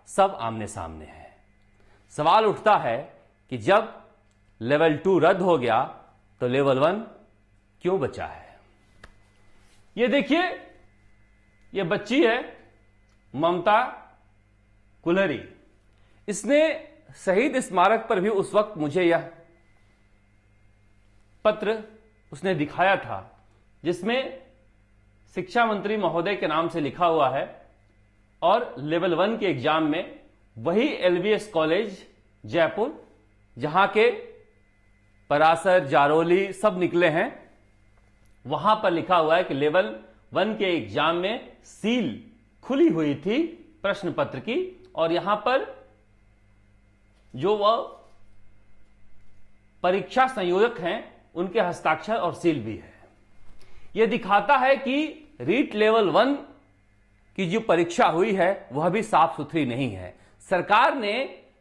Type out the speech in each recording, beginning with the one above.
सब आमने सामने है। सवाल उठता है कि जब लेवल 2 रद्द हो गया तो लेवल 1 क्यों बचा है? ये देखिए, ये बच्ची है ममता कुल्हरी। इसने शहीद स्मारक पर भी उस वक्त मुझे यह पत्र उसने दिखाया था, जिसमें शिक्षा मंत्री महोदय के नाम से लिखा हुआ है और लेवल 1 के एग्जाम में वही एलबीएस कॉलेज जयपुर, जहां के परासर, जारोली सब निकले हैं, वहां पर लिखा हुआ है कि लेवल 1 के एग्जाम में सील खुली हुई थी प्रश्न पत्र की, और यहां पर जो वह परीक्षा संयोजक हैं उनके हस्ताक्षर और सील भी है। यह दिखाता है कि रीट लेवल 1 की जो परीक्षा हुई है वह भी साफ सुथरी नहीं है। सरकार ने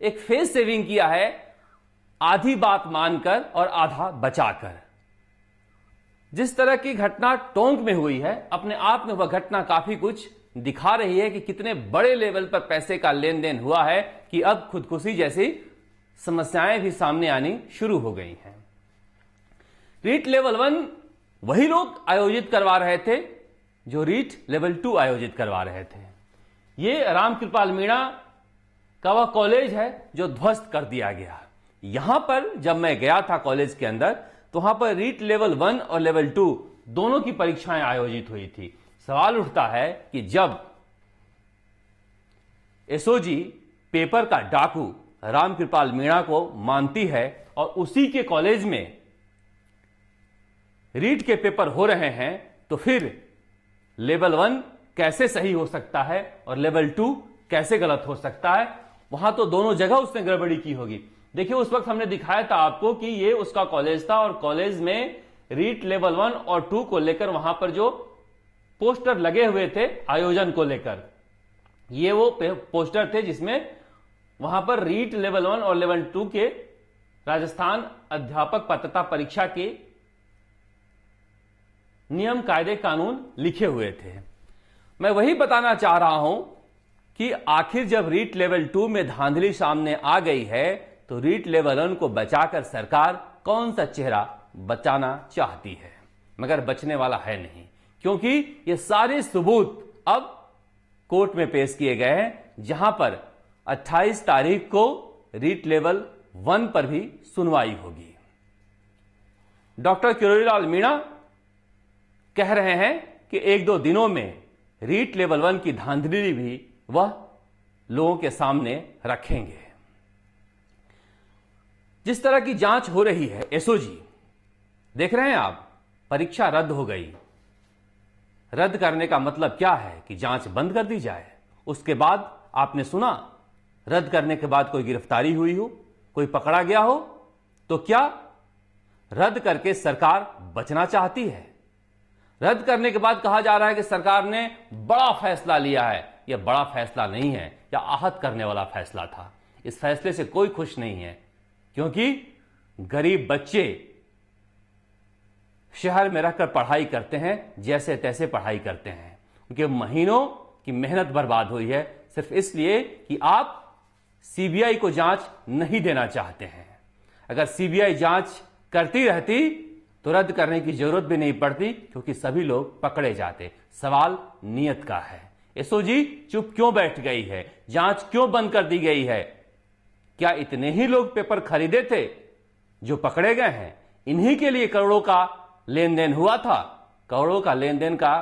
एक फेस सेविंग किया है, आधी बात मानकर और आधा बचाकर। जिस तरह की घटना टोंक में हुई है, अपने आप में वह घटना काफी कुछ दिखा रही है कि कितने बड़े लेवल पर पैसे का लेन देन हुआ है कि अब खुदकुशी जैसी समस्याएं भी सामने आनी शुरू हो गई हैं। रीट लेवल 1 वही लोग आयोजित करवा रहे थे जो रीट लेवल 2 आयोजित करवा रहे थे। ये रामकृपाल मीणा का वह कॉलेज है जो ध्वस्त कर दिया गया। यहां पर जब मैं गया था कॉलेज के अंदर, तो वहां पर रीट लेवल 1 और लेवल 2 दोनों की परीक्षाएं आयोजित हुई थी। सवाल उठता है कि जब एसओजी पेपर का डाकू रामकृपाल मीणा को मानती है और उसी के कॉलेज में रीट के पेपर हो रहे हैं, तो फिर लेवल 1 कैसे सही हो सकता है और लेवल 2 कैसे गलत हो सकता है? वहां तो दोनों जगह उसने गड़बड़ी की होगी। देखिए, उस वक्त हमने दिखाया था आपको कि ये उसका कॉलेज था और कॉलेज में रीट लेवल 1 और 2 को लेकर वहां पर जो पोस्टर लगे हुए थे आयोजन को लेकर, ये वो पोस्टर थे जिसमें वहां पर रीट लेवल 1 और लेवल 2 के राजस्थान अध्यापक पात्रता परीक्षा के नियम, कायदे, कानून लिखे हुए थे। मैं वही बताना चाह रहा हूं कि आखिर जब रीट लेवल 2 में धांधली सामने आ गई है, तो रीट लेवल 1 को बचाकर सरकार कौन सा चेहरा बचाना चाहती है, मगर बचने वाला है नहीं, क्योंकि ये सारे सबूत अब कोर्ट में पेश किए गए हैं, जहां पर 28 तारीख को रीट लेवल 1 पर भी सुनवाई होगी। डॉक्टर किरोड़ीलाल मीणा कह रहे हैं कि 1-2 दिनों में रीट लेवल 1 की धांधली भी वह लोगों के सामने रखेंगे। जिस तरह की जांच हो रही है, एसओजी देख रहे हैं आप, परीक्षा रद्द हो गई। रद्द करने का मतलब क्या है कि जांच बंद कर दी जाए। उसके बाद आपने सुना रद्द करने के बाद कोई गिरफ्तारी हुई हो, कोई पकड़ा गया हो, तो क्या रद्द करके सरकार बचना चाहती है? रद्द करने के बाद कहा जा रहा है कि सरकार ने बड़ा फैसला लिया है। यह बड़ा फैसला नहीं है, यह आहत करने वाला फैसला था। इस फैसले से कोई खुश नहीं है, क्योंकि गरीब बच्चे शहर में रहकर पढ़ाई करते हैं, जैसे तैसे पढ़ाई करते हैं। उनके महीनों की मेहनत बर्बाद हुई है सिर्फ इसलिए कि आप सीबीआई को जांच नहीं देना चाहते हैं। अगर सीबीआई जांच करती रहती तो रद्द करने की जरूरत भी नहीं पड़ती, क्योंकि सभी लोग पकड़े जाते। सवाल नियत का है। एसओजी चुप क्यों बैठ गई है? जांच क्यों बंद कर दी गई है? क्या इतने ही लोग पेपर खरीदे थे जो पकड़े गए हैं? इन्हीं के लिए करोड़ों का लेन देन हुआ था। करोड़ों का लेन देन का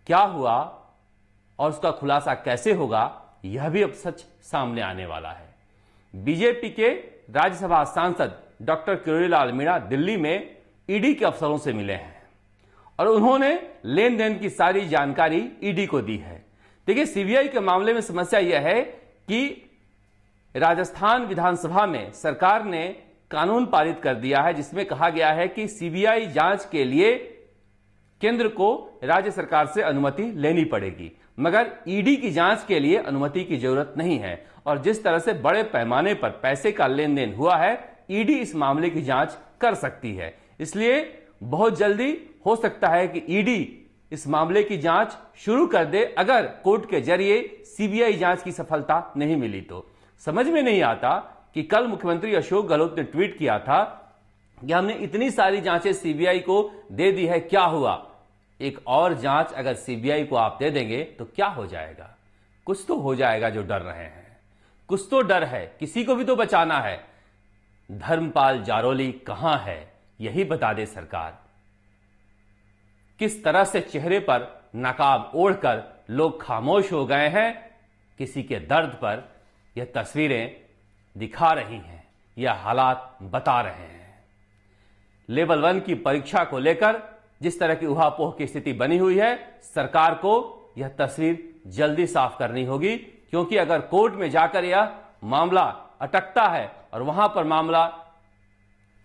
क्या हुआ और उसका खुलासा कैसे होगा, यह भी अब सच सामने आने वाला है। बीजेपी के राज्यसभा सांसद डॉक्टर किरोड़ीलाल मीणा दिल्ली में ईडी के अफसरों से मिले हैं और उन्होंने लेन देन की सारी जानकारी ईडी को दी है। देखिए, सीबीआई के मामले में समस्या यह है कि राजस्थान विधानसभा में सरकार ने कानून पारित कर दिया है, जिसमें कहा गया है कि सीबीआई जांच के लिए केंद्र को राज्य सरकार से अनुमति लेनी पड़ेगी, मगर ईडी की जांच के लिए अनुमति की जरूरत नहीं है। और जिस तरह से बड़े पैमाने पर पैसे का लेन देन हुआ है, ईडी इस मामले की जांच कर सकती है। इसलिए बहुत जल्दी हो सकता है कि ईडी इस मामले की जांच शुरू कर दे अगर कोर्ट के जरिए सीबीआई जांच की सफलता नहीं मिली तो। समझ में नहीं आता कि कल मुख्यमंत्री अशोक गहलोत ने ट्वीट किया था कि हमने इतनी सारी जांचें सीबीआई को दे दी है, क्या हुआ? एक और जांच अगर सीबीआई को आप दे देंगे तो क्या हो जाएगा? कुछ तो हो जाएगा जो डर रहे हैं, कुछ तो डर है, किसी को भी तो बचाना है। धर्मपाल जारोली कहां है, यही बता दे सरकार। किस तरह से चेहरे पर नकाब ओढ़कर लोग खामोश हो गए हैं किसी के दर्द पर, यह तस्वीरें दिखा रही हैं, यह हालात बता रहे हैं। लेवल 1 की परीक्षा को लेकर जिस तरह की उहापोह की स्थिति बनी हुई है, सरकार को यह तस्वीर जल्दी साफ करनी होगी, क्योंकि अगर कोर्ट में जाकर यह मामला अटकता है और वहां पर मामला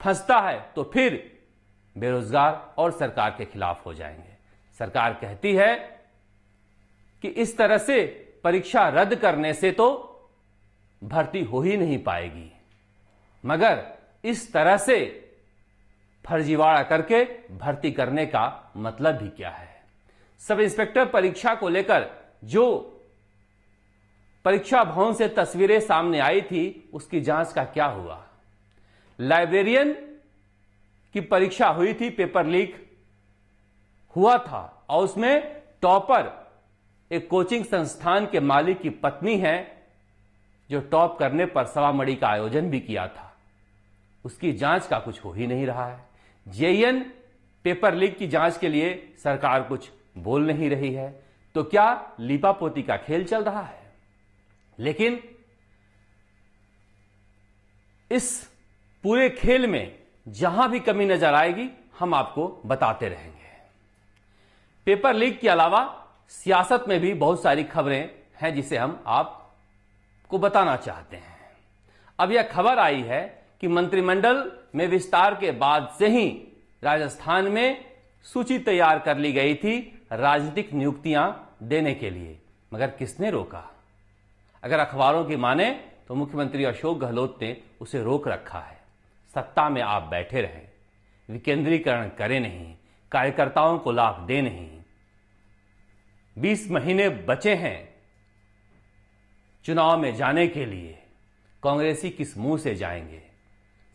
फंसता है तो फिर बेरोजगार और सरकार के खिलाफ हो जाएंगे। सरकार कहती है कि इस तरह से परीक्षा रद्द करने से तो भर्ती हो ही नहीं पाएगी, मगर इस तरह से फर्जीवाड़ा करके भर्ती करने का मतलब भी क्या है? सब इंस्पेक्टर परीक्षा को लेकर जो परीक्षा भवन से तस्वीरें सामने आई थी, उसकी जांच का क्या हुआ? लाइब्रेरियन की परीक्षा हुई थी, पेपर लीक हुआ था और उसमें टॉपर एक कोचिंग संस्थान के मालिक की पत्नी है, जो टॉप करने पर सवामणि का आयोजन भी किया था। उसकी जांच का कुछ हो ही नहीं रहा है। जेईएन पेपर लीक की जांच के लिए सरकार कुछ बोल नहीं रही है, तो क्या लीपापोती का खेल चल रहा है? लेकिन इस पूरे खेल में जहां भी कमी नजर आएगी हम आपको बताते रहेंगे। पेपर लीक के अलावा सियासत में भी बहुत सारी खबरें हैं जिसे हम आपको बताना चाहते हैं। अब यह खबर आई है कि मंत्रिमंडल में विस्तार के बाद से ही राजस्थान में सूची तैयार कर ली गई थी राजनीतिक नियुक्तियां देने के लिए, मगर किसने रोका? अगर अखबारों की माने तो मुख्यमंत्री अशोक गहलोत ने उसे रोक रखा है। सत्ता में आप बैठे रहें, विकेंद्रीकरण करें नहीं, कार्यकर्ताओं को लाभ दे नहीं। 20 महीने बचे हैं चुनाव में जाने के लिए, कांग्रेसी किस मुंह से जाएंगे?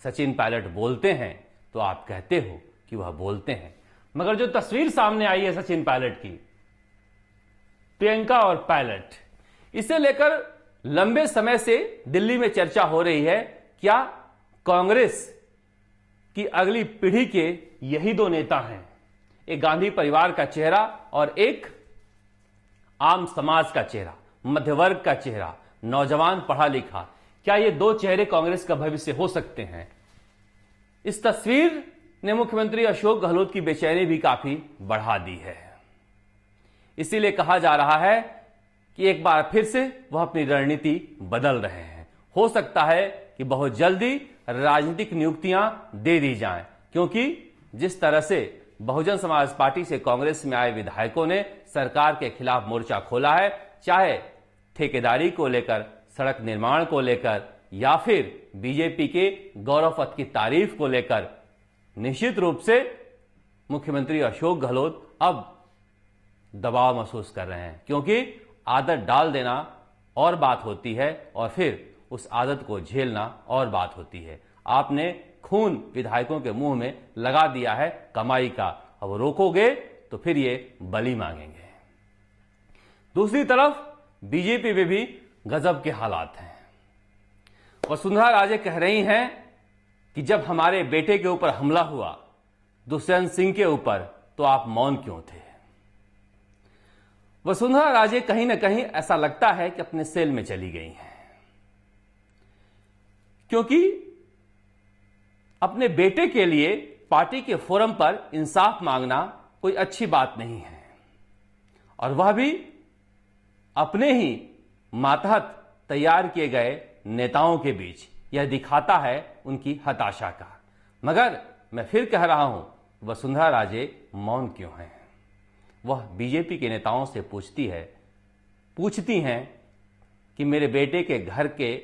सचिन पायलट बोलते हैं तो आप कहते हो कि वह बोलते हैं, मगर जो तस्वीर सामने आई है सचिन पायलट की, प्रियंका और पायलट, इसे लेकर लंबे समय से दिल्ली में चर्चा हो रही है। क्या कांग्रेस की अगली पीढ़ी के यही दो नेता हैं, एक गांधी परिवार का चेहरा और एक आम समाज का चेहरा, मध्यवर्ग का चेहरा, नौजवान पढ़ा लिखा? क्या ये दो चेहरे कांग्रेस का भविष्य हो सकते हैं? इस तस्वीर ने मुख्यमंत्री अशोक गहलोत की बेचैनी भी काफी बढ़ा दी है। इसीलिए कहा जा रहा है कि एक बार फिर से वह अपनी रणनीति बदल रहे हैं। हो सकता है कि बहुत जल्दी राजनीतिक नियुक्तियां दे दी जाएं, क्योंकि जिस तरह से बहुजन समाज पार्टी से कांग्रेस में आए विधायकों ने सरकार के खिलाफ मोर्चा खोला है, चाहे ठेकेदारी को लेकर, सड़क निर्माण को लेकर या फिर बीजेपी के गौरव पथ की तारीफ को लेकर, निश्चित रूप से मुख्यमंत्री अशोक गहलोत अब दबाव महसूस कर रहे हैं, क्योंकि आदत डाल देना और बात होती है और फिर उस आदत को झेलना और बात होती है। आपने खून विधायकों के मुंह में लगा दिया है कमाई का, अब रोकोगे तो फिर ये बलि मांगेंगे। दूसरी तरफ बीजेपी में भी गजब के हालात हैं। वसुंधरा राजे कह रही हैं कि जब हमारे बेटे के ऊपर हमला हुआ, दुष्यंत सिंह के ऊपर, तो आप मौन क्यों थे? वसुंधरा राजे कहीं ना कहीं ऐसा लगता है कि अपने सेल में चली गई हैं, क्योंकि अपने बेटे के लिए पार्टी के फोरम पर इंसाफ मांगना कोई अच्छी बात नहीं है, और वह भी अपने ही मातहत तैयार किए गए नेताओं के बीच। यह दिखाता है उनकी हताशा का। मगर मैं फिर कह रहा हूं, वसुंधरा राजे मौन क्यों हैं? वह बीजेपी के नेताओं से पूछती हैं कि मेरे बेटे के घर के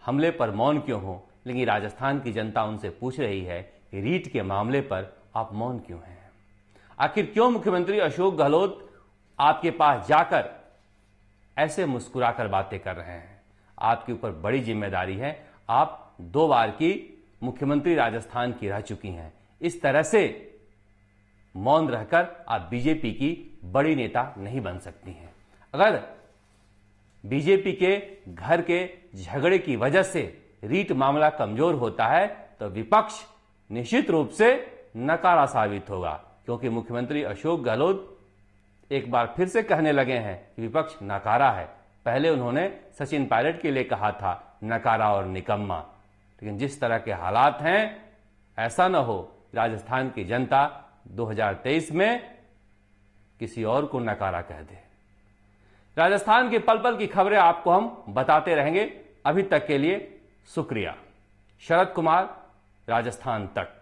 हमले पर मौन क्यों हो, लेकिन राजस्थान की जनता उनसे पूछ रही है कि रीट के मामले पर आप मौन क्यों हैं? आखिर क्यों मुख्यमंत्री अशोक गहलोत आपके पास जाकर ऐसे मुस्कुराकर बातें कर रहे हैं? आपके ऊपर बड़ी जिम्मेदारी है। आप 2 बार की मुख्यमंत्री राजस्थान की रह चुकी हैं। इस तरह से मौन रहकर आप बीजेपी की बड़ी नेता नहीं बन सकती हैं। अगर बीजेपी के घर के झगड़े की वजह से रीट मामला कमजोर होता है तो विपक्ष निश्चित रूप से नकारा साबित होगा, क्योंकि मुख्यमंत्री अशोक गहलोत एक बार फिर से कहने लगे हैं कि विपक्ष नकारा है। पहले उन्होंने सचिन पायलट के लिए कहा था नकारा और निकम्मा, लेकिन जिस तरह के हालात हैं ऐसा न हो राजस्थान की जनता 2023 में किसी और को नकारा कह दे। राजस्थान के पल पल की खबरें आपको हम बताते रहेंगे। अभी तक के लिए शुक्रिया। शरद कुमार, राजस्थान तक।